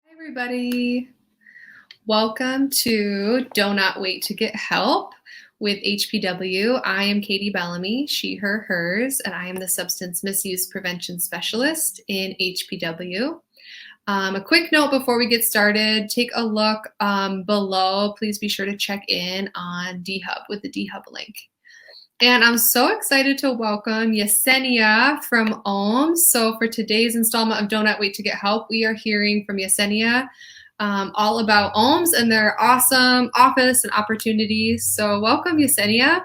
Hi, everybody. Welcome to Do Not Wait to Get Help with HPW. I am Katie Bellamy, she, her, hers, and I am the Substance Misuse Prevention Specialist in HPW. A quick note before we get started, take a look below. Please be sure to check in on DHub with the DHub link. And I'm so excited to welcome Yesenia from OMSS. So for today's installment of Do Not Wait to Get Help, we are hearing from Yesenia all about OMSS and their awesome office and opportunities. So welcome, Yesenia.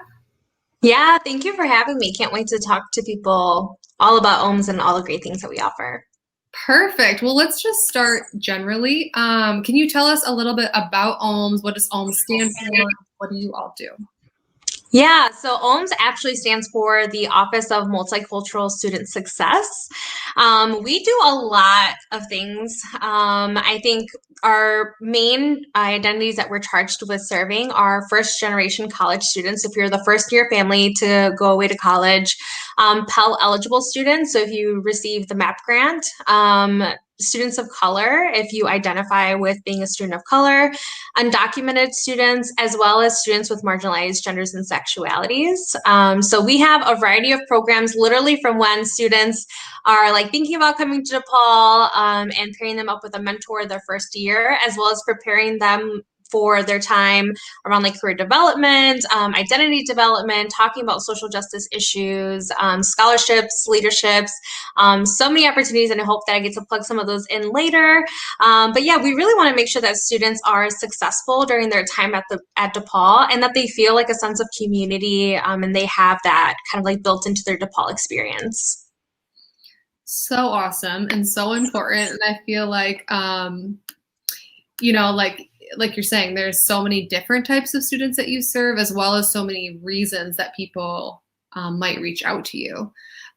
Yeah, thank you for having me. Can't wait to talk to people all about OMS and all the great things that we offer. Perfect. Well, let's just start generally. Can you tell us a little bit about OMSS? What does OMSS stand for? What do you all do? Yeah, so OMS actually stands for the Office of Multicultural Student Success. We do a lot of things. I think our main identities that we're charged with serving are first generation college students. If you're the first year family to go away to college, Pell eligible students. So if you receive the MAP grant, students of color, if you identify with being a student of color, undocumented students, as well as students with marginalized genders and sexualities. So we have a variety of programs, literally from when students are like thinking about coming to DePaul and pairing them up with a mentor their first year, as well as preparing them for their time around like career development, identity development, talking about social justice issues, scholarships, leaderships, so many opportunities, and I hope that I get to plug some of those in later. But yeah, we really want to make sure that students are successful during their time at DePaul and that they feel like a sense of community and they have that kind of like built into their DePaul experience. So awesome and so important. And I feel like, like you're saying, there's so many different types of students that you serve, as well as so many reasons that people might reach out to you.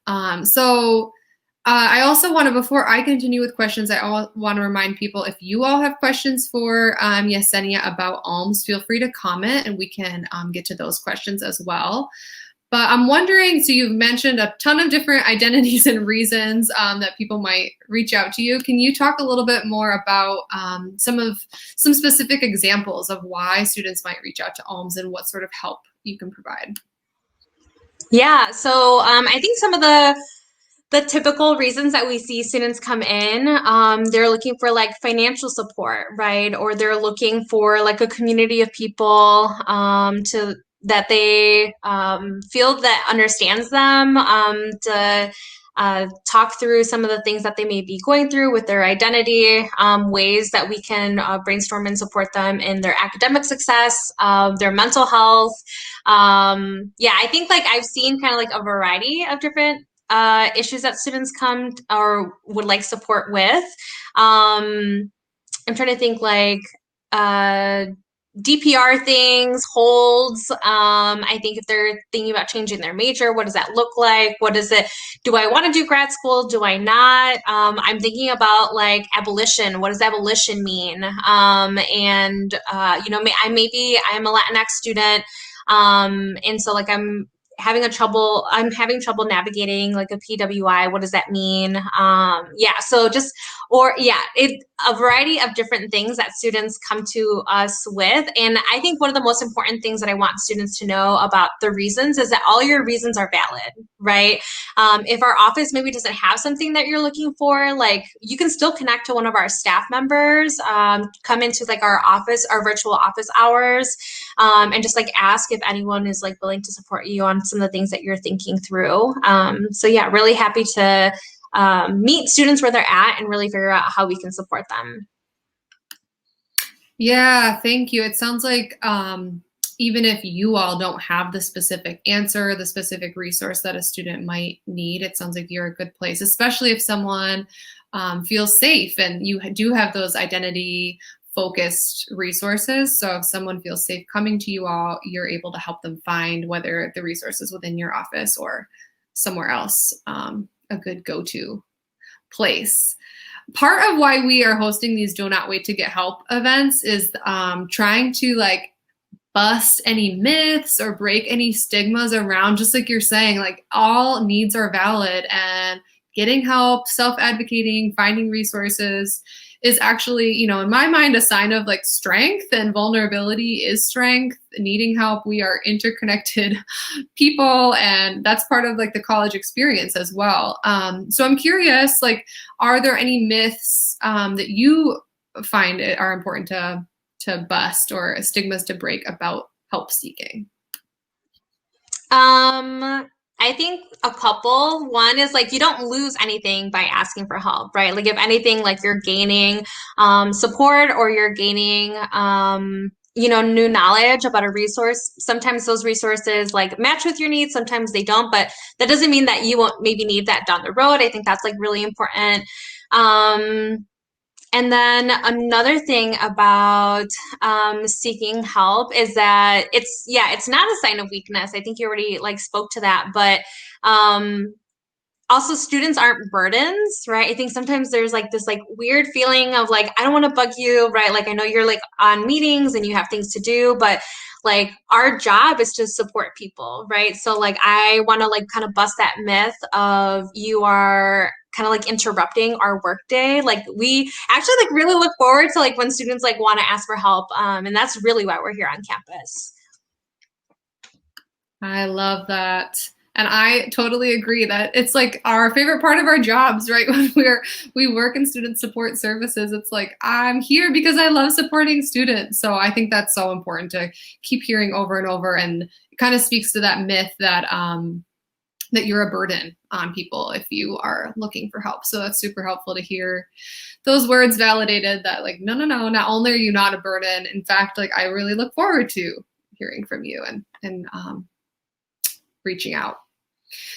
I also want to, before I continue with questions, I want to remind people, if you all have questions for Yesenia about OMSS, feel free to comment and we can get to those questions as well. But I'm wondering, so you've mentioned a ton of different identities and reasons that people might reach out to you. Can you talk a little bit more about some specific examples of why students might reach out to OMSS and what sort of help you can provide? Yeah, so I think some of the typical reasons that we see students come in, they're looking for like financial support, right? Or they're looking for like a community of people to that they feel that understands them, to talk through some of the things that they may be going through with their identity, ways that we can brainstorm and support them in their academic success, their mental health. Yeah, I think like I've seen kind of like a variety of different issues that students come or would like support with. I'm trying to think like DPR things, holds. I think if they're thinking about changing their major, what does that look like? What is it? Do I want to do grad school? Do I not? I'm thinking about like abolition. What does abolition mean? I'm a Latinx student. And so like I'm having trouble navigating like a PWI. What does that mean? A variety of different things that students come to us with. And I think one of the most important things that I want students to know about the reasons is that all your reasons are valid, right? If our office maybe doesn't have something that you're looking for, like you can still connect to one of our staff members, come into like our office, our virtual office hours, and just like ask if anyone is like willing to support you on some of the things that you're thinking through. So yeah, really happy to meet students where they're at and really figure out how we can support them. Yeah, thank you. It sounds like even if you all don't have the specific answer, the specific resource that a student might need, it sounds like you're a good place, especially if someone feels safe and you do have those identity focused resources. So if someone feels safe coming to you all, you're able to help them find whether the resources within your office or somewhere else, a good go-to place. Part of why we are hosting these Do Not Wait to Get Help events is trying to like bust any myths or break any stigmas around, just like you're saying, like all needs are valid and getting help, self-advocating, finding resources is actually, in my mind, a sign of like strength, and vulnerability is strength. Needing help, we are interconnected people, and that's part of like the college experience as well. So I'm curious, like, are there any myths that you find are important to bust, or stigmas to break about help seeking? I think a couple. One is like you don't lose anything by asking for help, right? Like if anything, like you're gaining support, or you're gaining new knowledge about a resource. Sometimes those resources like match with your needs, sometimes they don't, but that doesn't mean that you won't maybe need that down the road. I think that's like really important. Um, and then another thing about seeking help is that it's not a sign of weakness. I think you already like spoke to that, but um, also students aren't burdens, right? I think sometimes there's like this like weird feeling of like, I don't want to bug you, right? Like I know you're like on meetings and you have things to do, but like our job is to support people, right? So like I want to like kind of bust that myth of you are kind of like interrupting our workday. Like we actually like really look forward to like when students like want to ask for help. And that's really why we're here on campus. I love that. And I totally agree that it's like our favorite part of our jobs, right? When we work in student support services, it's like I'm here because I love supporting students. So I think that's so important to keep hearing over and over, and it kind of speaks to that myth that you're a burden on people if you are looking for help. So that's super helpful to hear those words validated, that like, no, not only are you not a burden, in fact, like I really look forward to hearing from you and reaching out.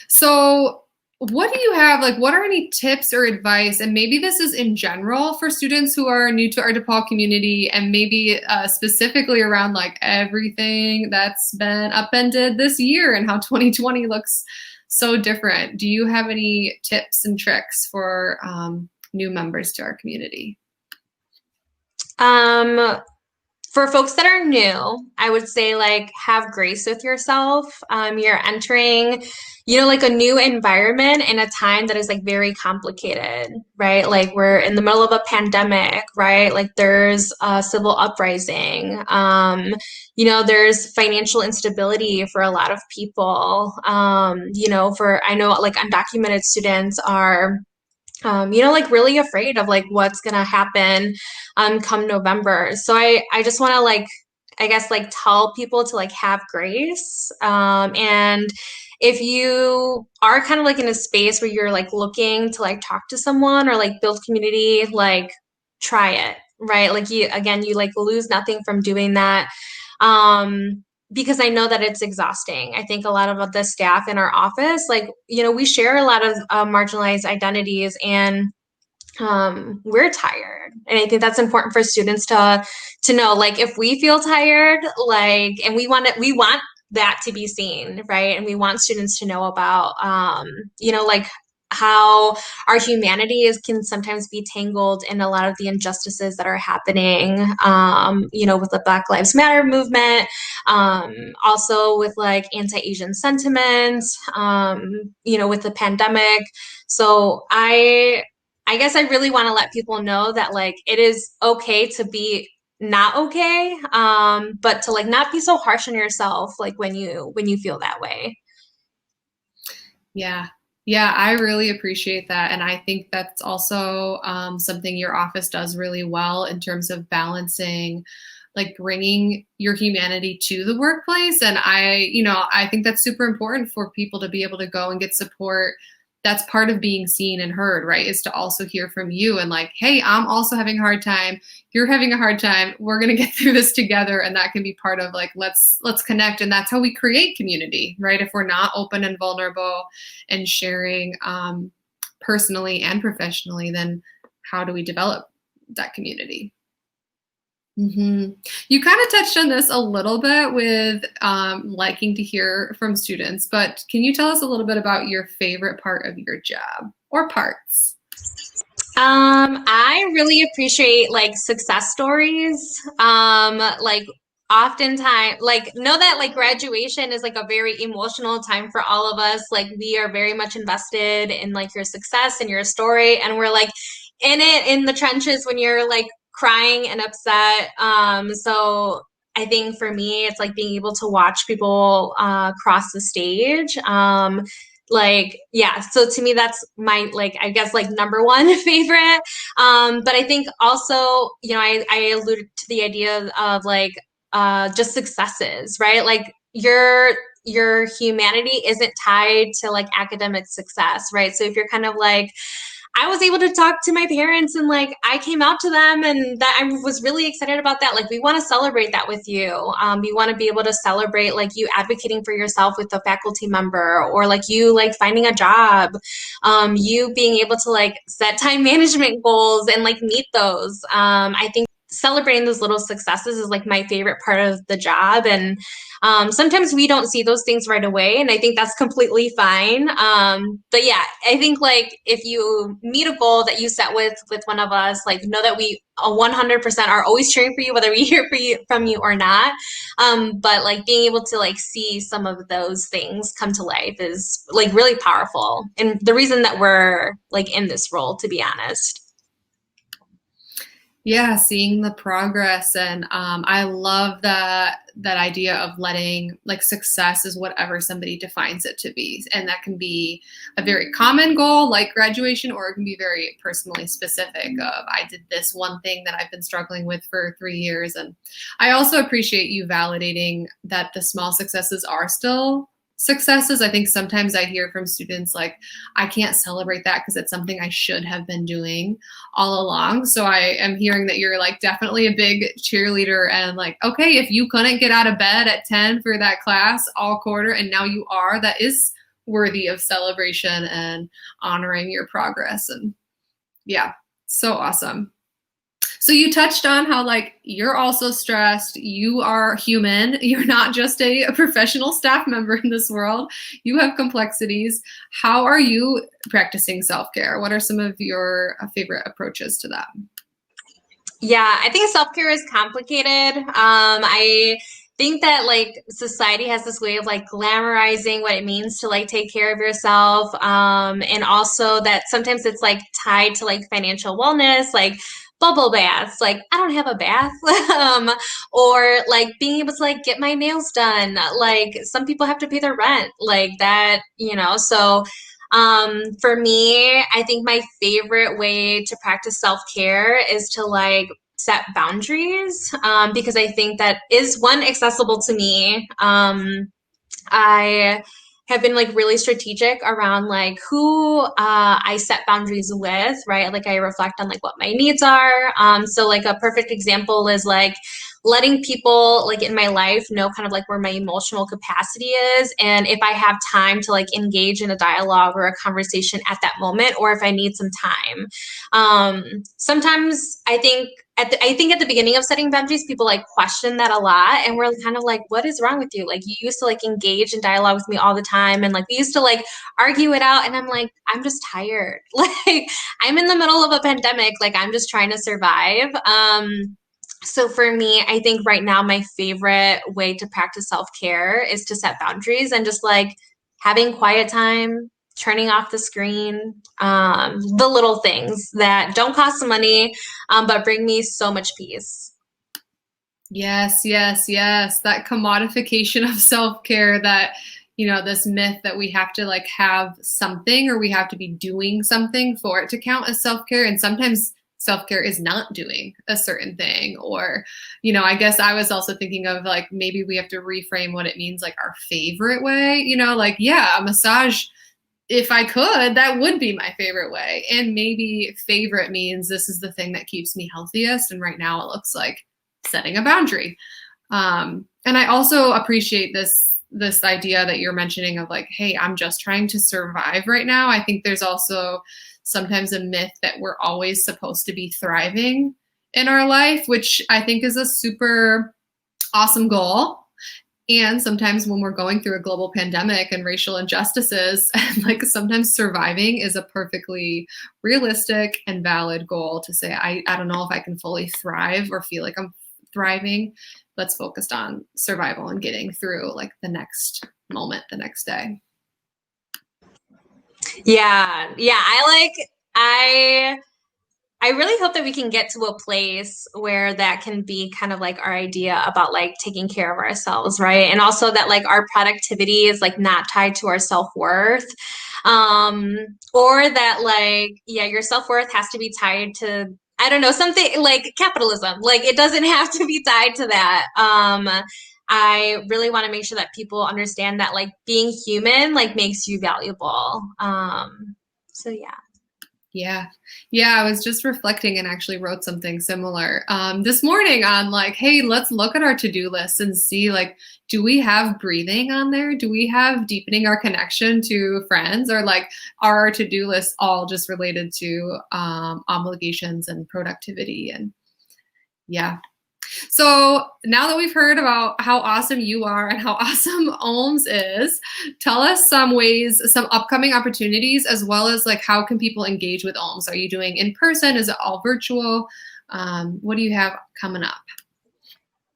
So what do you have, like, what are any tips or advice, and maybe this is in general for students who are new to our DePaul community, and maybe specifically around like everything that's been upended this year and how 2020 looks so different. Do you have any tips and tricks for new members to our community? Um, For folks that are new, I would say like have grace with yourself. You're entering, like a new environment in a time that is like very complicated, right? Like we're in the middle of a pandemic, right? Like there's a civil uprising. There's financial instability for a lot of people. For I know like undocumented students are like really afraid of like what's gonna happen come November. So I just want to like I guess like tell people to like have grace. And if you are kind of like in a space where you're like looking to like talk to someone or like build community, like try it, right? Like you like lose nothing from doing that. Because I know that it's exhausting. I think a lot of the staff in our office, like, we share a lot of marginalized identities, and we're tired. And I think that's important for students to know, like, if we feel tired, like, and we want that to be seen, right? And we want students to know about, like how our humanity can sometimes be tangled in a lot of the injustices that are happening, with the Black Lives Matter movement, also with like anti-Asian sentiments, with the pandemic. So I guess I really want to let people know that like it is okay to be not okay, but to like not be so harsh on yourself like when you feel that way. Yeah. Yeah, I really appreciate that. And I think that's also something your office does really well in terms of balancing, like bringing your humanity to the workplace. And I think that's super important for people to be able to go and get support. That's part of being seen and heard, right? Is to also hear from you and like, hey, I'm also having a hard time. You're having a hard time. We're gonna get through this together. And that can be part of like, let's connect. And that's how we create community, right? If we're not open and vulnerable and sharing personally and professionally, then how do we develop that community? You kind of touched on this a little bit with liking to hear from students, but can you tell us a little bit about your favorite part of your job or parts? I really appreciate like success stories. Like oftentimes, like know that like graduation is like a very emotional time for all of us. Like we are very much invested in like your success and your story, and we're like in the trenches when you're like crying and upset. So I think for me, it's like being able to watch people cross the stage. Like, yeah, so to me, that's my, like, I guess, like, number one favorite. But I think also, you know, I alluded to the idea of like just successes, right? Like your humanity isn't tied to like academic success, right? So if you're kind of like, I was able to talk to my parents and like I came out to them and that I was really excited about that. Like we want to celebrate that with you. We want to be able to celebrate like you advocating for yourself with a faculty member or like you like finding a job, you being able to like set time management goals and like meet those. I think celebrating those little successes is like my favorite part of the job. And sometimes we don't see those things right away, and I think that's completely fine. But yeah, I think like if you meet a goal that you set with one of us, like know that we 100% are always cheering for you, whether we hear from you or not. But like being able to like see some of those things come to life is like really powerful, and the reason that we're like in this role, to be honest. Yeah, seeing the progress, and I love that idea of letting like success is whatever somebody defines it to be, and that can be a very common goal like graduation, or it can be very personally specific. Of I did this one thing that I've been struggling with for 3 years, and I also appreciate you validating that the small successes are still successes. I think sometimes I hear from students like, I can't celebrate that because it's something I should have been doing all along. So I am hearing that you're like definitely a big cheerleader and like, okay, if you couldn't get out of bed at 10 for that class all quarter and now you are, that is worthy of celebration and honoring your progress. And yeah, so awesome. So you touched on how like you're also stressed, you are human, you're not just a professional staff member in this world, you have complexities. How are you practicing self-care? What are some of your favorite approaches to that? Yeah, I think self-care is complicated. I think that like society has this way of like glamorizing what it means to like take care of yourself. And also that sometimes it's like tied to like financial wellness, like bubble baths. Like I don't have a bath. Or like being able to like get my nails done. Like some people have to pay their rent, like that, you know. So for me, I think my favorite way to practice self-care is to like set boundaries, because I think that is one accessible to me. I have been like really strategic around like who I set boundaries with, right? Like I reflect on like what my needs are. So like a perfect example is like letting people like in my life know kind of like where my emotional capacity is, and if I have time to like engage in a dialogue or a conversation at that moment, or if I need some time. Sometimes I think at the beginning of setting boundaries, people like question that a lot, and we're kind of like, "What is wrong with you? Like, you used to like engage in dialogue with me all the time, and like we used to like argue it out." And I'm like, "I'm just tired. Like, I'm in the middle of a pandemic. Like, I'm just trying to survive." So for me, I think right now my favorite way to practice self-care is to set boundaries and just like having quiet time, turning off the screen, the little things that don't cost money, but bring me so much peace. Yes, yes, yes. That commodification of self-care, that, this myth that we have to like have something or we have to be doing something for it to count as self-care. And sometimes self-care is not doing a certain thing. Or, I guess I was also thinking of like maybe we have to reframe what it means, like our favorite way, like, yeah, a massage, if I could, that would be my favorite way. And maybe favorite means this is the thing that keeps me healthiest. And right now it looks like setting a boundary. And I also appreciate this idea that you're mentioning of like, hey, I'm just trying to survive right now. I think there's also sometimes a myth that we're always supposed to be thriving in our life, which I think is a super awesome goal. And sometimes when we're going through a global pandemic and racial injustices, like sometimes surviving is a perfectly realistic and valid goal to say, I don't know if I can fully thrive or feel like I'm thriving. Let's focus on survival and getting through like the next moment, the next day. Yeah, yeah. I I really hope that we can get to a place where that can be kind of like our idea about like taking care of ourselves, right? And also that like our productivity is like not tied to our self-worth. Um, or that like, yeah, your self-worth has to be tied to, I don't know, something like capitalism. Like it doesn't have to be tied to that. I really want to make sure that people understand that like being human like makes you valuable. So yeah. Yeah. Yeah. I was just reflecting and actually wrote something similar this morning on like, hey, let's look at our to-do list and see like, do we have breathing on there? Do we have deepening our connection to friends, or like are our to-do lists all just related to obligations and productivity? And yeah. So now that we've heard about how awesome you are and how awesome OMS is, tell us some ways, some upcoming opportunities, as well as like how can people engage with OMS? Are you doing in person? Is it all virtual? What do you have coming up?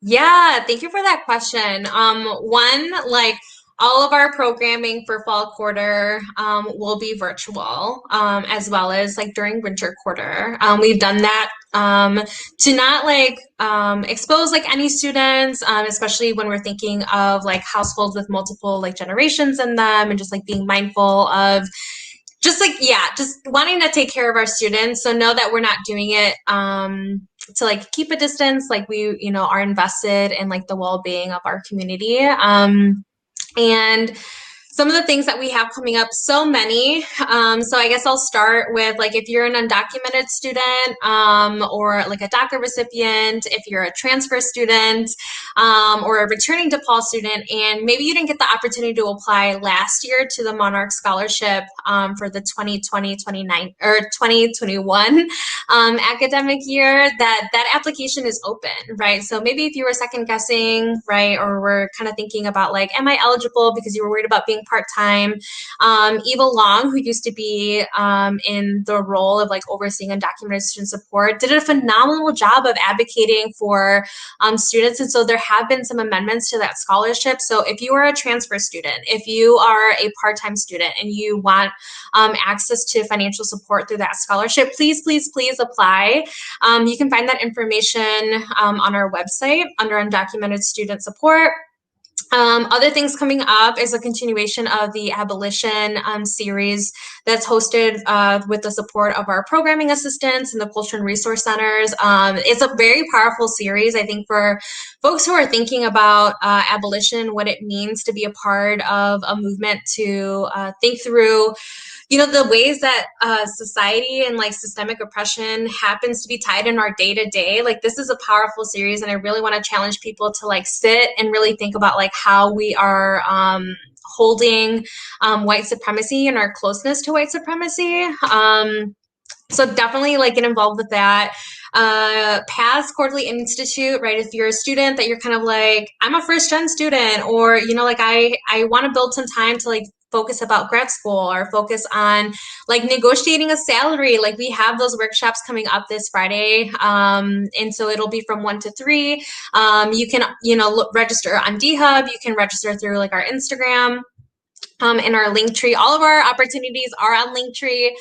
Yeah, thank you for that question. One, like all of our programming for fall quarter will be virtual, as well as like during winter quarter. We've done that to not like expose like any students, especially when we're thinking of like households with multiple like generations in them, and just like being mindful of just like yeah, just wanting to take care of our students. So know that we're not doing it to like keep a distance. Like we, you know, are invested in like the well-being of our community. And some of the things that we have coming up, so many. So I guess I'll start with like if you're an undocumented student or like a DACA recipient, if you're a transfer student or a returning DePaul student, and maybe you didn't get the opportunity to apply last year to the Monarch Scholarship for the 2020-29 or 2021 academic year, that application is open, right? So maybe if you were second guessing, right, or were kind of thinking about like, am I eligible because you were worried about being part-time. Eva Long, who used to be in the role of like overseeing undocumented student support, did a phenomenal job of advocating for students. And so there have been some amendments to that scholarship. So if you are a transfer student, if you are a part-time student and you want access to financial support through that scholarship, please, please, please apply. You can find that information on our website under undocumented student support. Other things coming up is a continuation of the abolition series that's hosted with the support of our programming assistants and the culture and resource centers. It's a very powerful series, I think, for folks who are thinking about abolition, what it means to be a part of a movement to think through you know, the ways that society and like systemic oppression happens to be tied in our day to day. Like this is a powerful series, and I really want to challenge people to like sit and really think about like how we are holding white supremacy and our closeness to white supremacy. So definitely like get involved with that. PAS Quarterly Institute, right? If you're a student that you're kind of like, I'm a first gen student, or, you know, like I want to build some time to like focus about grad school or focus on like negotiating a salary. Like we have those workshops coming up this Friday. And so it'll be from 1 to 3. You can, you know, register on DHub. You can register through like our Instagram. In our link tree. All of our opportunities are on Linktree,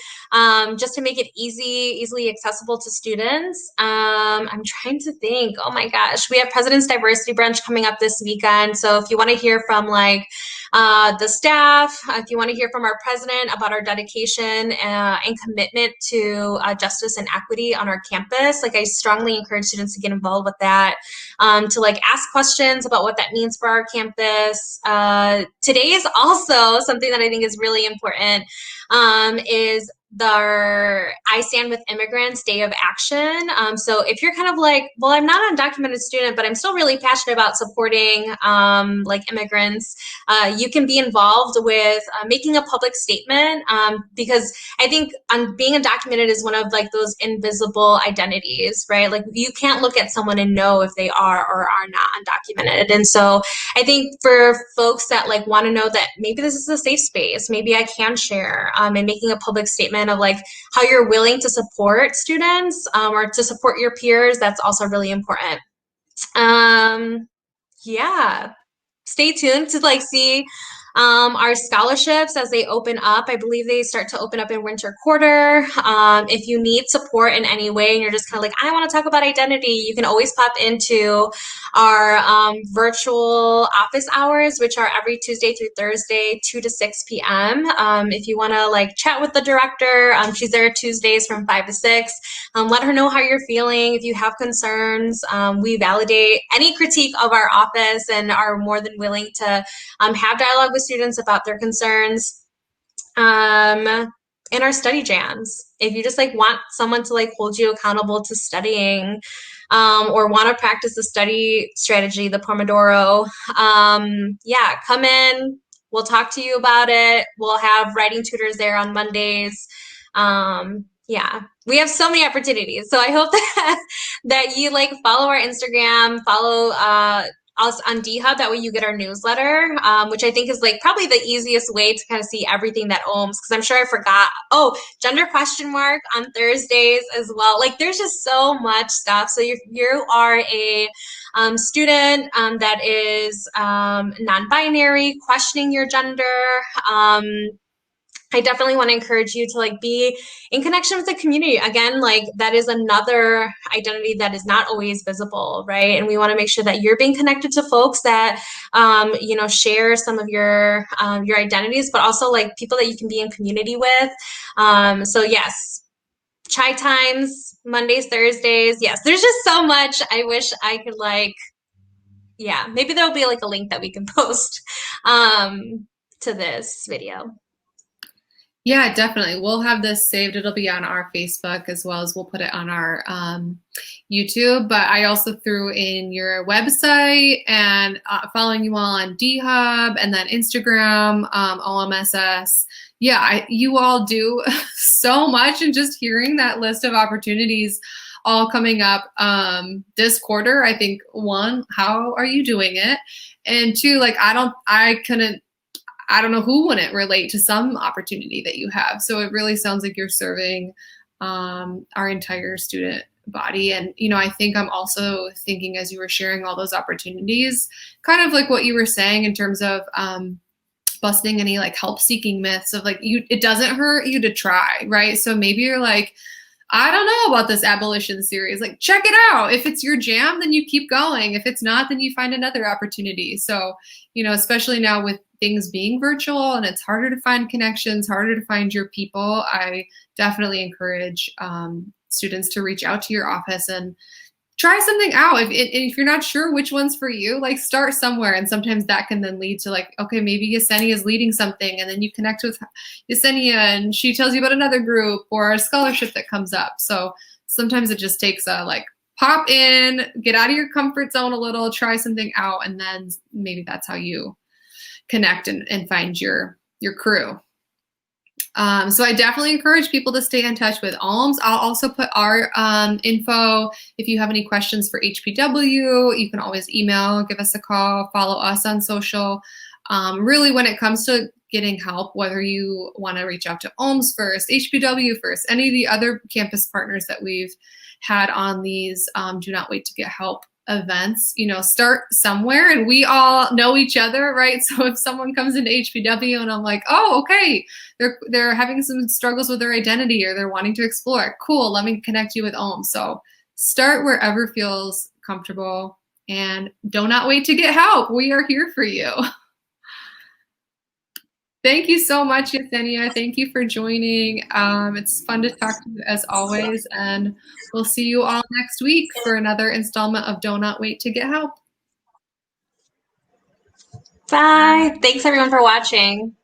just to make it easily accessible to students. I'm trying to think, oh my gosh, we have President's Diversity Brunch coming up this weekend. So if you want to hear from like the staff, if you want to hear from our president about our dedication and commitment to justice and equity on our campus, like I strongly encourage students to get involved with that, to like ask questions about what that means for our campus. Today is also something that I think is really important, is the I Stand with Immigrants Day of Action. So if you're kind of like, well, I'm not an undocumented student, but I'm still really passionate about supporting like immigrants, you can be involved with making a public statement, because I think being undocumented is one of like those invisible identities, right? Like you can't look at someone and know if they are or are not undocumented. And so I think for folks that like want to know that maybe this is a safe space, maybe I can share, and making a public statement of like how you're willing to support students or to support your peers, that's also really important. Yeah, stay tuned to like see Our scholarships, as they open up, I believe they start to open up in winter quarter. If you need support in any way and you're just kind of like, I want to talk about identity, you can always pop into our virtual office hours, which are every Tuesday through Thursday, 2 to 6 p.m. If you want to like chat with the director, she's there Tuesdays from 5 to 6. Let her know how you're feeling. If you have concerns, we validate any critique of our office and are more than willing to have dialogue with students about their concerns. In our study jams, if you just like want someone to like hold you accountable to studying, or want to practice the study strategy, the Pomodoro, yeah, come in. We'll talk to you about it. We'll have writing tutors there on Mondays. Yeah, we have so many opportunities. So I hope that you like follow our Instagram, follow us on DHub. That way you get our newsletter, which I think is like probably the easiest way to kind of see everything that OMS, because I'm sure I forgot. Oh, gender question mark on Thursdays as well. Like there's just so much stuff. So you are a student that is non-binary, questioning your gender. I definitely want to encourage you to like be in connection with the community. Again, like that is another identity that is not always visible, right? And we want to make sure that you're being connected to folks that, share some of your identities, but also like people that you can be in community with. So yes, chai times, Mondays, Thursdays. Yes, there's just so much. I wish I could yeah, maybe there'll be like a link that we can post to this video. Yeah, definitely. We'll have this saved. It'll be on our Facebook as well as we'll put it on our YouTube. But I also threw in your website and following you all on DHub and then Instagram, OMSS. Yeah, you all do so much, and just hearing that list of opportunities all coming up this quarter, I think, one, how are you doing it? And two, like I don't know who wouldn't relate to some opportunity that you have. So it really sounds like you're serving our entire student body. And, I think I'm also thinking, as you were sharing all those opportunities, kind of like what you were saying in terms of busting any like help seeking myths of like, it doesn't hurt you to try, right? So maybe you're like, I don't know about this abolition series. Like, check it out. If it's your jam, then you keep going. If it's not, then you find another opportunity. So, especially now with things being virtual and it's harder to find connections, harder to find your people, I definitely encourage students to reach out to your office and try something out. If you're not sure which one's for you, like start somewhere. And sometimes that can then lead to like, okay, maybe Yesenia is leading something, and then you connect with Yesenia and she tells you about another group or a scholarship that comes up. So sometimes it just takes a like pop in, get out of your comfort zone a little, try something out, and then maybe that's how you connect and find your crew. So I definitely encourage people to stay in touch with OMS. I'll also put our info. If you have any questions for HPW, you can always email, give us a call, follow us on social. Really, when it comes to getting help, whether you want to reach out to OMS first, HPW first, any of the other campus partners that we've had on these Do Not Wait to Get Help events, start somewhere, and we all know each other, right? So if someone comes into HPW and I'm like, oh, okay, they're having some struggles with their identity or they're wanting to explore, cool, let me connect you with OMS. So start wherever feels comfortable and do not wait to get help. We are here for you. Thank you so much, Yesenia. Thank you for joining. It's fun to talk to you as always, and we'll see you all next week for another installment of Do Not Wait to Get Help. Bye. Thanks everyone for watching.